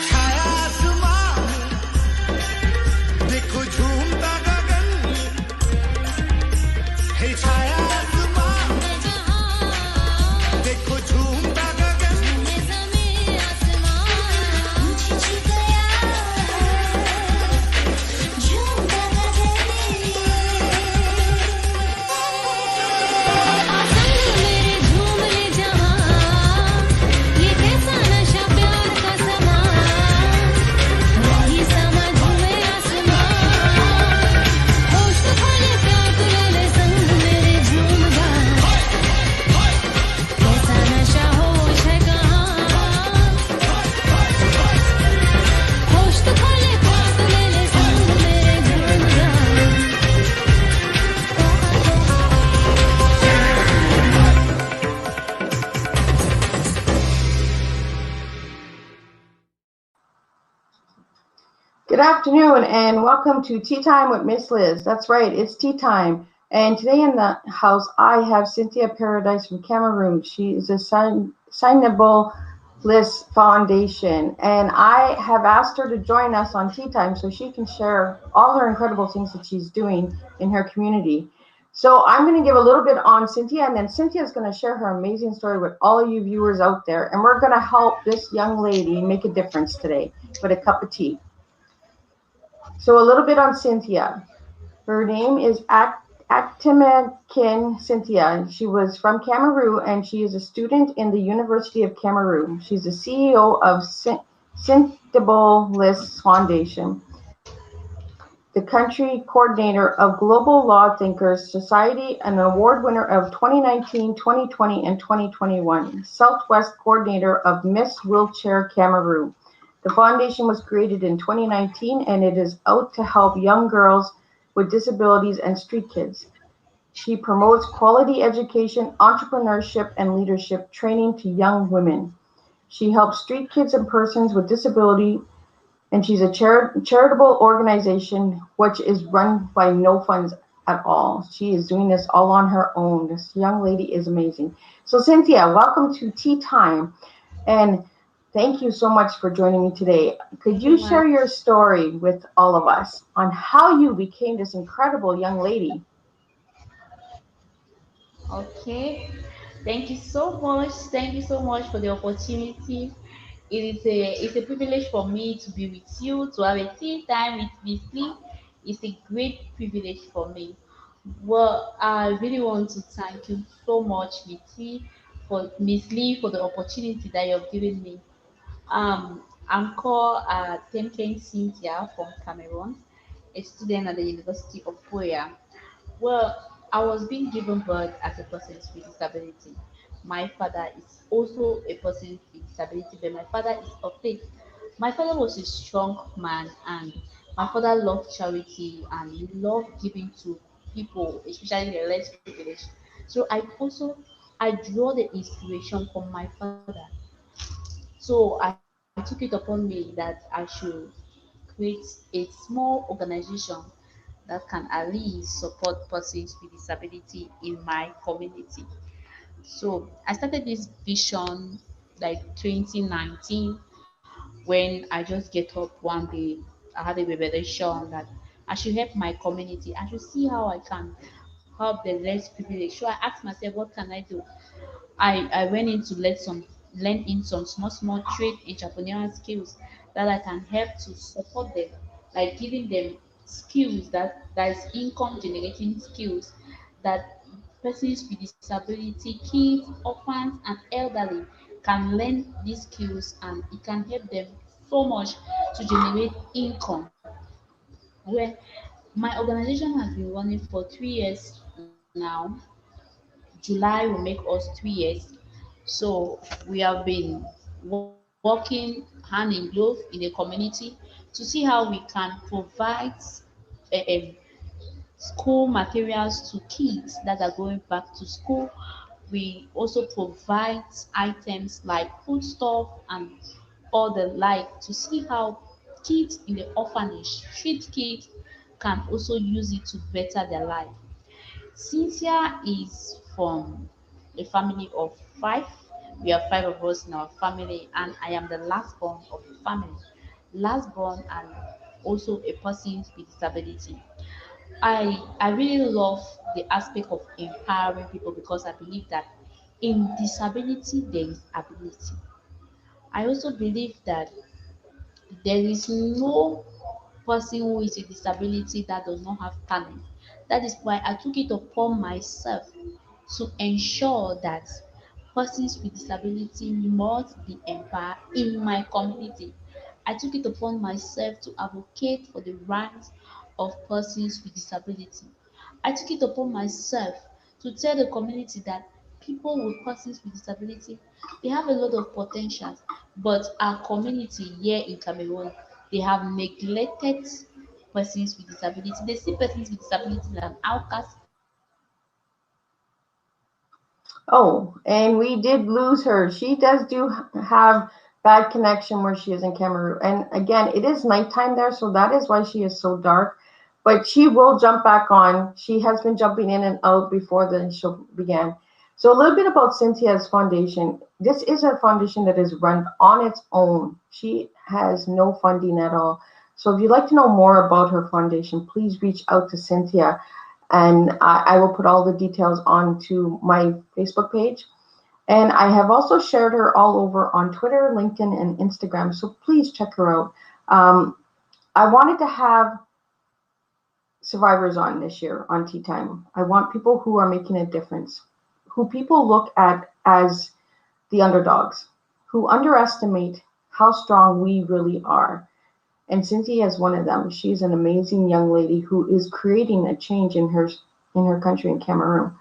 छाया आसमान देखो झूमता गगन है छाया आसमान देखो झूमता गगन Good afternoon and welcome to Tea Time with Miss Liz. That's right, it's tea time. And today in the house, I have Cynthia Paradise from Cameroon. She is a Cyndibless Foundation. And I have asked her to join us on Tea Time so she can share all her incredible things that she's doing in her community. So I'm going to give a little bit on Cynthia, and then Cynthia is going to share her amazing story with all of you viewers out there. And we're going to help this young lady make a difference today with a cup of tea. So a little bit on Cynthia. Her name is Actimakin Cynthia. She was from Cameroon and she is a student in the University of Cameroon. She's the CEO of Cyndibless Foundation, the country coordinator of Global Law Thinkers Society, an award winner of 2019, 2020, and 2021, Southwest coordinator of Miss Wheelchair Cameroon. The foundation was created in 2019 and it is out to help young girls with disabilities and street kids. She promotes quality education, entrepreneurship, and leadership training to young women. She helps street kids and persons with disability, and she's a charitable organization which is run by no funds at all. She is doing this all on her own. This young lady is amazing. So Cynthia, welcome to Tea Time. And thank you so much for joining me today. Could you share your story with all of us on how you became this incredible young lady? Okay, thank you so much. Thank you so much for the opportunity. It's a privilege for me to be with you, to have a tea time with Miss Lee. It's a great privilege for me. Well, I really want to thank you so much, Miss Lee, for the opportunity that you've given me. I'm called Temken Cynthia from Cameroon, a student at the University of Korea. Well, I was being given birth as a person with disability. My father is also a person with disability, but my father is of faith. My father was a strong man, and my father loved charity and he loved giving to people, especially the less privileged. So I draw the inspiration from my father. So I took it upon me that I should create a small organization that can at least support persons with disability in my community. So I started this vision like 2019 when I just get up one day. I had a revelation that I should help my community. I should see how I can help the less privileged. So I asked myself, what can I do? I went in to learn in some small trade entrepreneurial skills that I can help to support them, like giving them skills that is income generating skills that persons with disability, kids, orphans, and elderly can learn these skills and it can help them so much to generate income. Where my organization has been running for 3 years now. July will make us 3 years. So we have been working hand in glove in the community to see how we can provide school materials to kids that are going back to school. We also provide items like foodstuff and all the like to see how kids in the orphanage, street kids, can also use it to better their life. Cynthia is from a family of five. We are five of us in our family, and I am the last born of the family. Last born and also a person with disability. I really love the aspect of empowering people because I believe that in disability there is ability. I also believe that there is no person who is a disability that does not have talent. That is why I took it upon myself to ensure that persons with disability must be empowered in my community. I took it upon myself to advocate for the rights of persons with disability. I took it upon myself to tell the community that people with persons with disability they have a lot of potentials, but our community here in Cameroon they have neglected persons with disability. They see persons with disability as an outcast. Oh, and we did lose her. She does do have bad connection where she is in Cameroon. And again, it is nighttime there, so that is why she is so dark. But she will jump back on. She has been jumping in and out before the show began. So a little bit about Cynthia's foundation. This is a foundation that is run on its own. She has no funding at all. So if you'd like to know more about her foundation, please reach out to Cynthia and I will put all the details onto my Facebook page. And I have also shared her all over on Twitter, LinkedIn, and Instagram. So please check her out. I wanted to have survivors on this year on Tea Time. I want people who are making a difference, who people look at as the underdogs, who underestimate how strong we really are. And Cynthia is one of them. She's an amazing young lady who is creating a change in her country in Cameroon.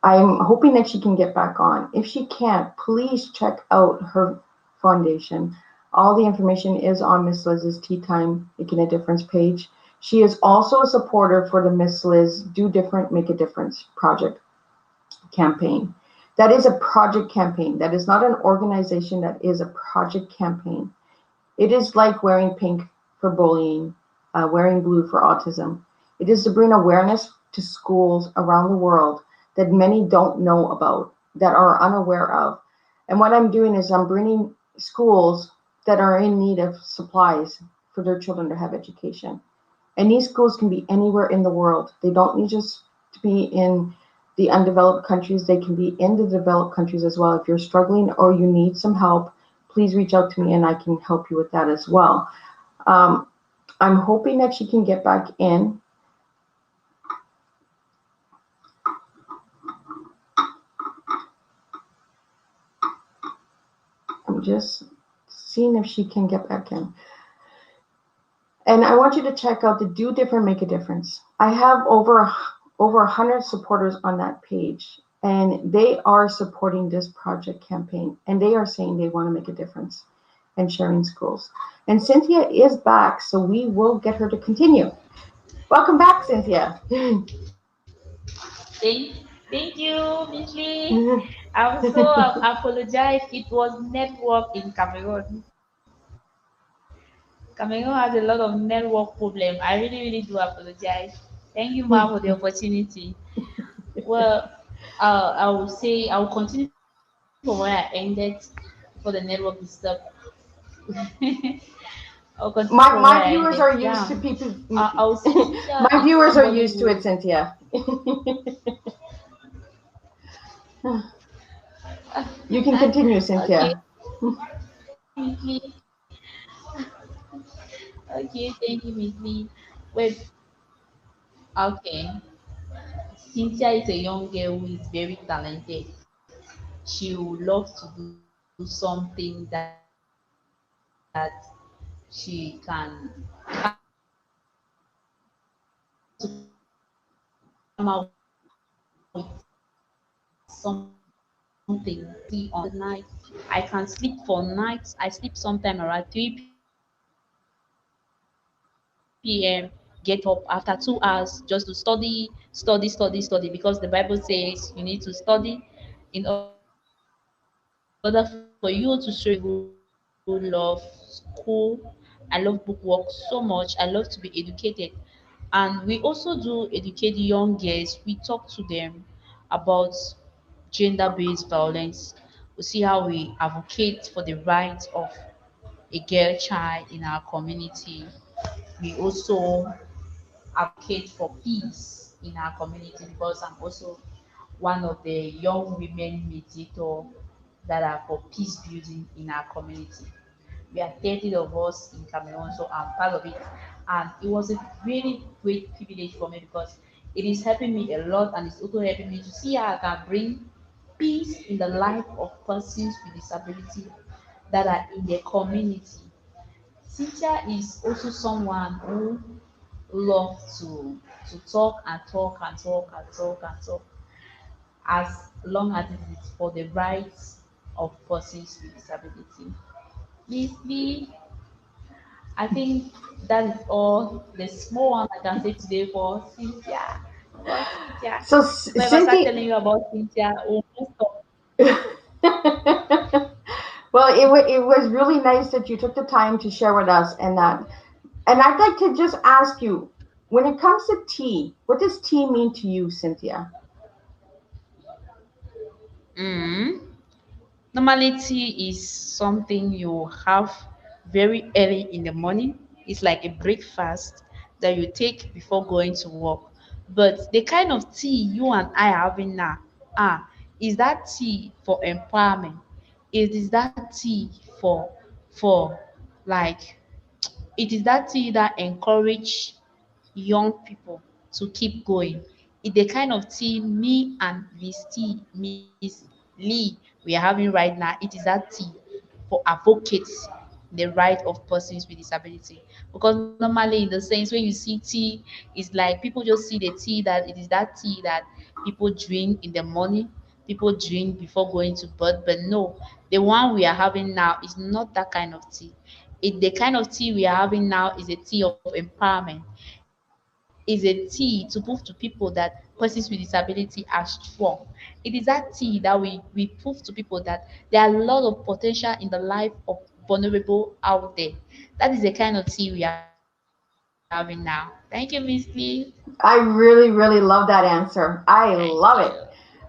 I'm hoping that she can get back on. If she can't, please check out her foundation. All the information is on Miss Liz's Tea Time Making a Difference page. She is also a supporter for the Miss Liz Do Different, Make a Difference project campaign. That is a project campaign. That is not an organization, that is a project campaign. It is like wearing pink for bullying, wearing blue for autism. It is to bring awareness to schools around the world that many don't know about, that are unaware of. And what I'm doing is I'm bringing schools that are in need of supplies for their children to have education. And these schools can be anywhere in the world. They don't need just to be in the undeveloped countries. They can be in the developed countries as well. If you're struggling or you need some help, please reach out to me and I can help you with that as well. I'm hoping that she can get back in. I'm just seeing if she can get back in. And I want you to check out the Do Different, Make a Difference. I have over 100 supporters on that page, and they are supporting this project campaign, and they are saying they want to make a difference and sharing schools. And Cynthia is back, so we will get her to continue. Welcome back, Cynthia. Thank you, Miss Lee. I also apologize. It was network in Cameroon. Cameroon has a lot of network problem. I really do apologize. Thank you, Ma, for the opportunity. Well, I will say I will continue from where I ended for the network disturb. I'll continue from where I My ended. viewers are Yeah. used to people. I will say Cynthia My is viewers are somebody used to it, who. Cynthia. You can continue, Okay, Cynthia. Miss Lee. Okay, thank you, Miss Lee. Wait, okay. Cynthia is a young girl who is very talented. She would love to do something that she can come out with something. See on the night, I can sleep for nights. I sleep sometime around 3 p.m. Get up after 2 hours just to study, because the Bible says you need to study in order for you to show a good life. I love school. I love bookwork so much. I love to be educated. And we also do educate young girls. We talk to them about gender-based violence. We talk to them about We see how we advocate for the rights of a girl child in our community. We also advocate for peace in our community because I'm also one of the young women mediator that are for peace building in our community. We are 30 of us in Cameroon, so I'm part of it. And it was a really great privilege for me because it is helping me a lot and it's also helping me to see how I can bring peace in the life of persons with disability that are in the community. Cynthia is also someone who loves to talk and talk and talk and talk and talk as long as it is for the rights of persons with disability. Please, I think that is all the small one I can say today for Cynthia. For Cynthia. So, So if I start Cynthia, telling you about Cynthia, we'll not stop. well, it was really nice that you took the time to share with us and that. And I'd like to just ask you, when it comes to tea, what does tea mean to you, Cynthia? Mm. Normally, tea is something you have very early in the morning. It's like a breakfast that you take before going to work. But the kind of tea you and I are having now, is that tea for empowerment? It is that tea for like it is that tea that encourage young people to keep going. It's the kind of tea me and Miss Lee we are having right now. It is that tea for advocates the right of persons with disability. Because normally in the sense when you see tea, it's like people just see the tea that it is that tea that people drink in the morning, people drink before going to bed. But no, the one we are having now is not that kind of tea. The kind of tea we are having now is a tea of empowerment, is a tea to prove to people that persons with disability are strong. It is that tea that we prove to people that there are a lot of potential in the life of vulnerable out there. That is the kind of tea we are having now. Thank you, Miss Lee. I really, really love that answer. I Thank love you. it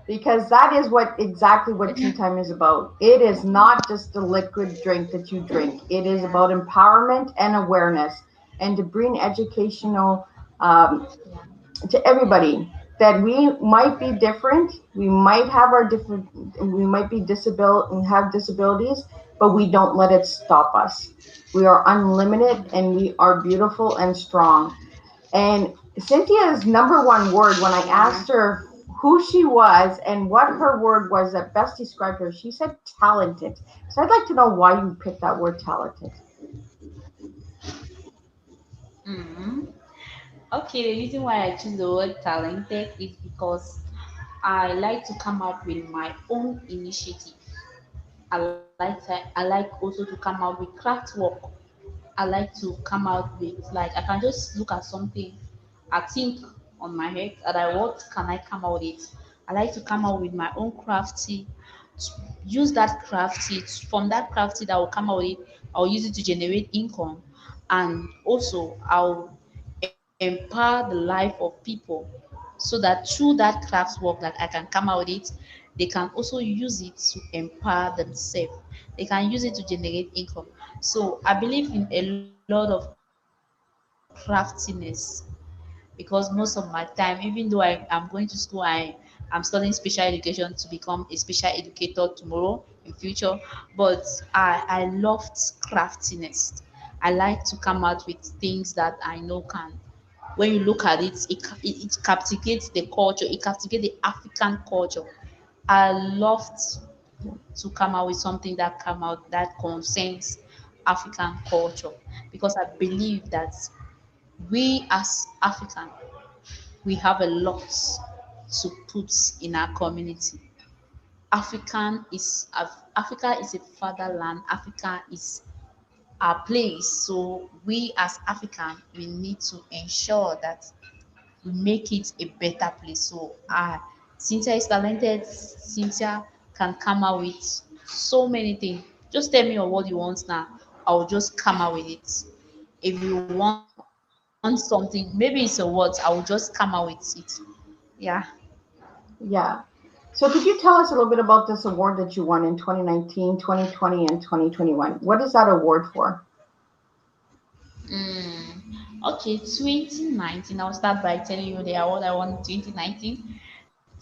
because that is what exactly what tea time is about. It is not just a liquid drink that you drink. It is Yeah, about empowerment and awareness, and to bring educational um, to everybody that we might be different, we might have our different, we might be disabil and have disabilities, but we don't let it stop us. We are unlimited and we are beautiful and strong. And Cynthia's number one word, when I asked yeah. her who she was and what her word was that best described her, she said talented. So I'd like to know why you picked that word talented. Mm. Okay, the reason why I choose the word talented is because I like to come up with my own initiative. I like also to come out with craft work. I like to come out with like I can just look at something, I think on my head, and I what can I come out with it? I like to come out with my own crafty, use that crafty from that crafty that will come out with it. I'll use it to generate income, and also I'll empower the life of people so that through that craft work that I can come out with it, they can also use it to empower themselves. They can use it to generate income. So I believe in a lot of craftiness because most of my time, even though I'm going to school, I'm studying special education to become a special educator tomorrow in future. But I loved craftiness. I like to come out with things that I know can when you look at it, it captivates the culture, it captivates the African culture. I loved to come out with something that come out that concerns African culture because I believe that we as African we have a lot to put in our community. Africa is a fatherland. Africa is our place. So we as African we need to ensure that we make it a better place. So Cynthia is talented. Cynthia can come out with so many things. Just tell me what you want now. I'll just come out with it. If you want something, maybe it's a what, I will just come out with it. Yeah. Yeah. So could you tell us a little bit about this award that you won in 2019, 2020, and 2021? What is that award for? Okay, 2019. I'll start by telling you the award I won in 2019.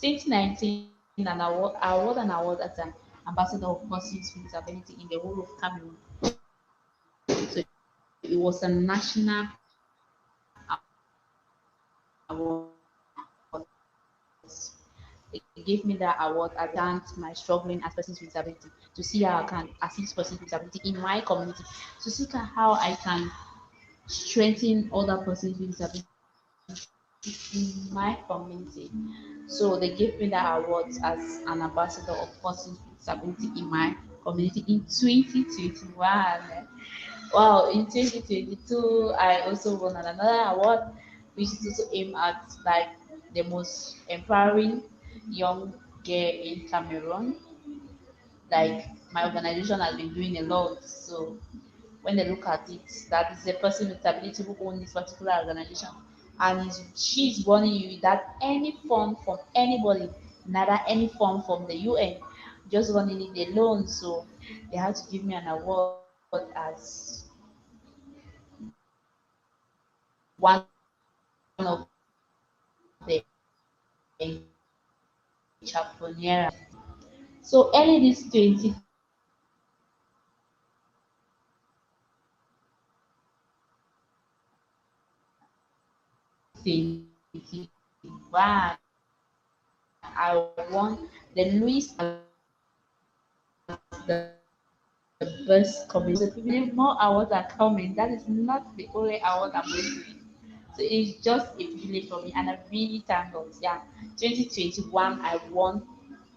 2019, an award as an ambassador of persons with disability in the whole of Cameroon. So it was a national award. They gave me that award at thanks my struggling as persons with disability to see how I can assist persons with disability in my community, to see how I can strengthen other persons with disability in my community. So they gave me that award as an ambassador of persons with disability in my community in 2021. Wow, in 2022, I also won another award, which is also aimed at like the most empowering young girl in Cameroon. Like my organization has been doing a lot, so when they look at it, that is a person with ability who owns this particular organization, and she's warning you that any fund from anybody, neither any fund from the UN, just running it alone. So they had to give me an award as one of the entrepreneurs. So early this 2021, I won the Louis as the best community. More awards are coming. That is not the only award I'm going to win. So it's just a privilege for me, and I really thank God. Yeah, 2021, I won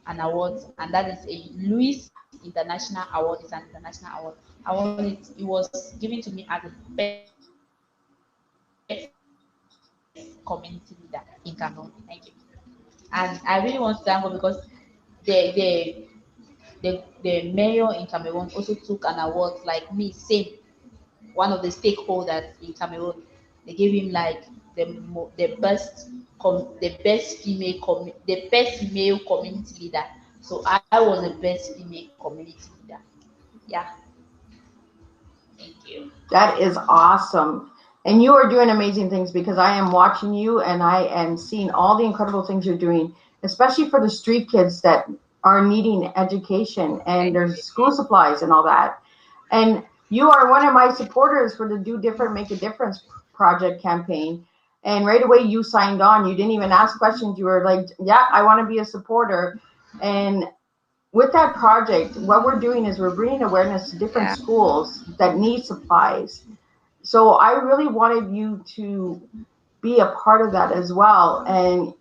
an award, and that is a Louis International Award. It's an international award. I won it. It was given to me as the best community leader in Cameroon. Thank you. And I really want to thank God because the the the mayor in Cameroon also took an award like me, same one of the stakeholders in Cameroon. They gave him like the best the best male community leader. So I was the best female community leader. Yeah, thank you. That is awesome. And you are doing amazing things because I am watching you and I am seeing all the incredible things you're doing, especially for the street kids that are needing education and Thank there's school supplies and all that. And you are one of my supporters for the Do Different, Make a Difference project campaign. And right away you signed on. You didn't even ask questions. You were like, yeah, I want to be a supporter. And with that project, what we're doing is we're bringing awareness to different Yeah. schools that need supplies. So I really wanted you to be a part of that as well, and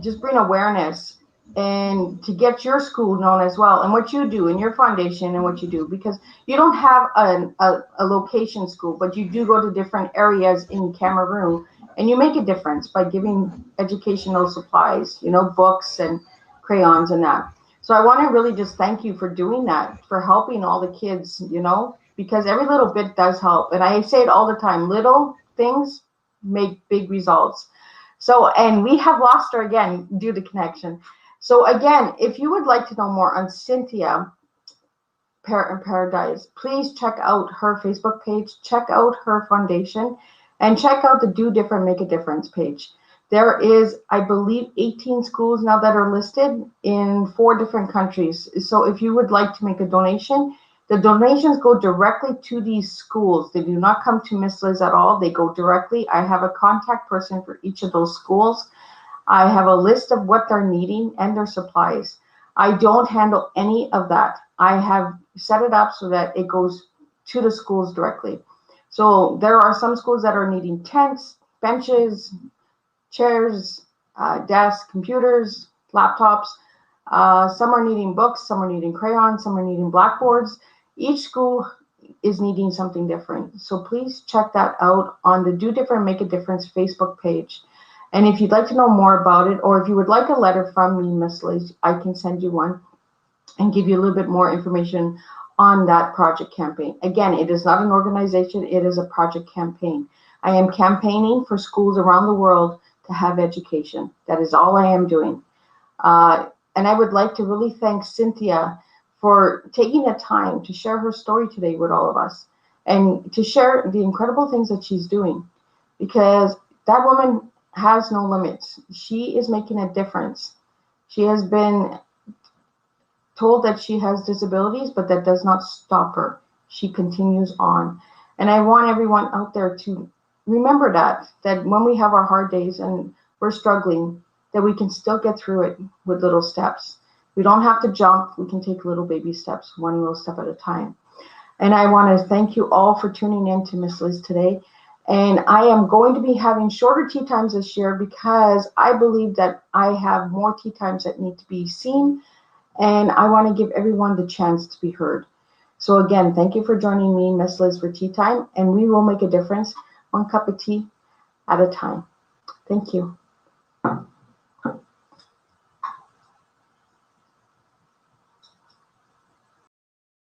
just bring awareness and to get your school known as well, and what you do in your foundation and what you do, because you don't have a location school, but you do go to different areas in Cameroon and you make a difference by giving educational supplies, books and crayons and that. So I want to really just thank you for doing that, for helping all the kids, because every little bit does help. And I say it all the time, little things make big results. So, and we have lost her again due to connection. So again, if you would like to know more on Cynthia Paradise, please check out her Facebook page, check out her foundation, and check out the Do Different, Make a Difference page. There is, I believe, 18 schools now that are listed in 4 different countries. So if you would like to make a donation, the donations go directly to these schools. They do not come to Miss Liz at all. They go directly. I have a contact person for each of those schools. I have a list of what they're needing and their supplies. I don't handle any of that. I have set it up so that it goes to the schools directly. So there are some schools that are needing tents, benches, chairs, desks, computers, laptops. Some are needing books, some are needing crayons, some are needing blackboards. Each school is needing something different. So please check that out on the Do Different, Make a Difference Facebook page. And if you'd like to know more about it, or if you would like a letter from me, Miss Liz, I can send you one and give you a little bit more information on that project campaign. Again, it is not an organization, it is a project campaign. I am campaigning for schools around the world to have education. That is all I am doing. And I would like to really thank Cynthia for taking the time to share her story today with all of us and to share the incredible things that she's doing, because that woman has no limits. She is making a difference. She has been told that she has disabilities, but that does not stop her. She continues on. And I want everyone out there to remember that when we have our hard days and we're struggling, that we can still get through it with little steps. We don't have to jump. We can take little baby steps, one little step at a time. And I want to thank you all for tuning in to Miss Liz today. And I am going to be having shorter tea times this year because I believe that I have more tea times that need to be seen. And I want to give everyone the chance to be heard. So again, thank you for joining me, Miss Liz, for Tea Time. And we will make a difference one cup of tea at a time. Thank you.